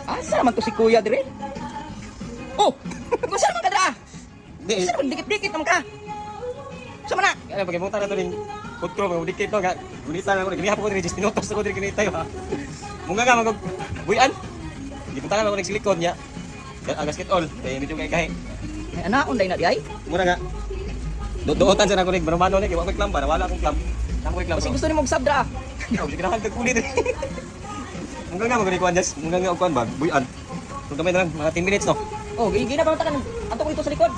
Asa naman to si Kuya dire? Oh, kung saan naman ka dra? Di, Saan naman dikit-dikit naman ka? Sama na. kaya pagkimunta na to ning food crew, dikit to nga. Gunita na ako, ginihapo ko din 10 minutos ako din kinita yo ha. Munga nga magog buyan. Di punta na ako ning silikon niya. Agas kit all, kay medyo kay. Ay, anak, unday na di ay. Muna nga. Dootan sa nako ning barumano ni kay wa ko klam ba, wala akong klam. Nako klam. Kasi gusto ni mong sabdra. Sige na hanggang kulit. Munga nga magani kuan jas, munga nga kuan ba, buyan. Kung gamay na lang mga 10 minutes no. Oh, gina pa takan. Ato ko dito sa likod.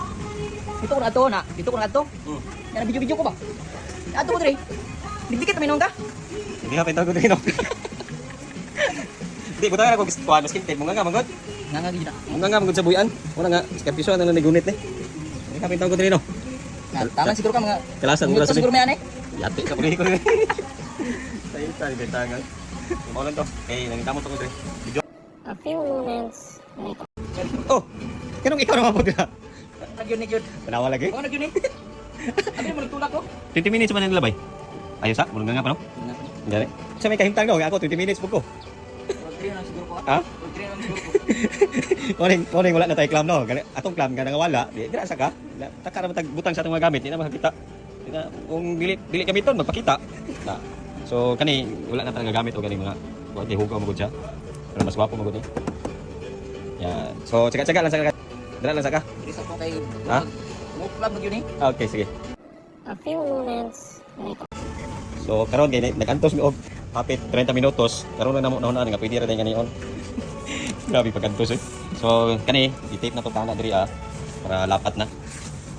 Dito ko na ato na. Dito ko na ato. Yan ang video-video ko ba? Ato ko dire. Dikit na minong ka. Hindi ha pintaw ko din no. Hindi buta na ko kuan mas kinte, munga nga magod. Nangagi na. Munga nga magod sa buyan. Wala nga, skapiso na ni gunit ni. Hindi ha pintaw ko din no. Taman siguro ka mga Kalasan minuto mura sa siguro may anay. Yati ka puli ko rin. Tayo tayo bentangan. Mo lang to. Eh, nangita mo to ko dire. Video. A few moments later. Oh. Kanong ikaw naman po dira? Nagyun ni Jud. Panawa lagi. Oh, nagyun ni. Abi mo nagtulak ko. 20 minutes man ang labay. Ayos ha, mulong nga pa no? Dali. Sa may kahimtang no, ako 20 minutes po ko. Rodrigo na siguro ko. Ha? Rodrigo na siguro ko. Morning wala na tayo clam no. Atong clam nga nangawala, di dira sa ka. Taka ra matag butang sa atong mga gamit, di na makakita. Di na kung dili kami ton magpakita. Na. So kani wala na talaga gamit o ganing mga kuan hugaw mo gud siya. Pero mas gwapo mo gud ni. Yan. So tsaga-tsaga lang sa ka. Dira lang sa ka. Diri sa ko kay. Ha? Mo club nagyun ni. Okay, sige. A few moments later. So karon kay nagantos mi og hapit 30 minutos. Karon na namo na nga pwede ra tay ganion. Grabe pagkantos eh. So kani i-tape na to kana diri para lapat na.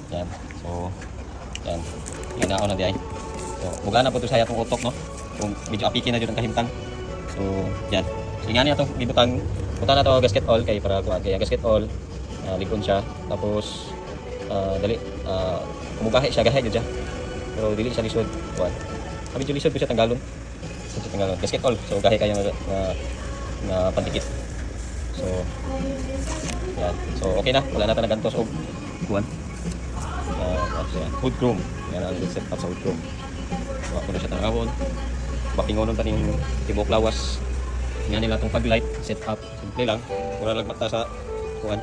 Yan. So yan. Inaon na di ay. So muga na po to sa atong utok no. Kung medyo apiki na jud ang kahimtang. So yan. So ingani atong gibutang punta na to gasket all kay para kuan kay gasket all. Likon siya tapos dali umugahi siya gahe gud siya. Pero dili siya lisod kuan. Sabi jud lisod ko siya tanggalon. Sa tanggalon gasket all. So gahe kayo na pandikit. So yan. So okay na, wala na ta nagantos og kuan. Wood chrome. Yan ang set up sa wood chrome. Wa ko na siya tanawon. Bakingonon pa ning tibok lawas. Nga nila tong pag-light set up. Simple lang. Wala lang mata sa kuan.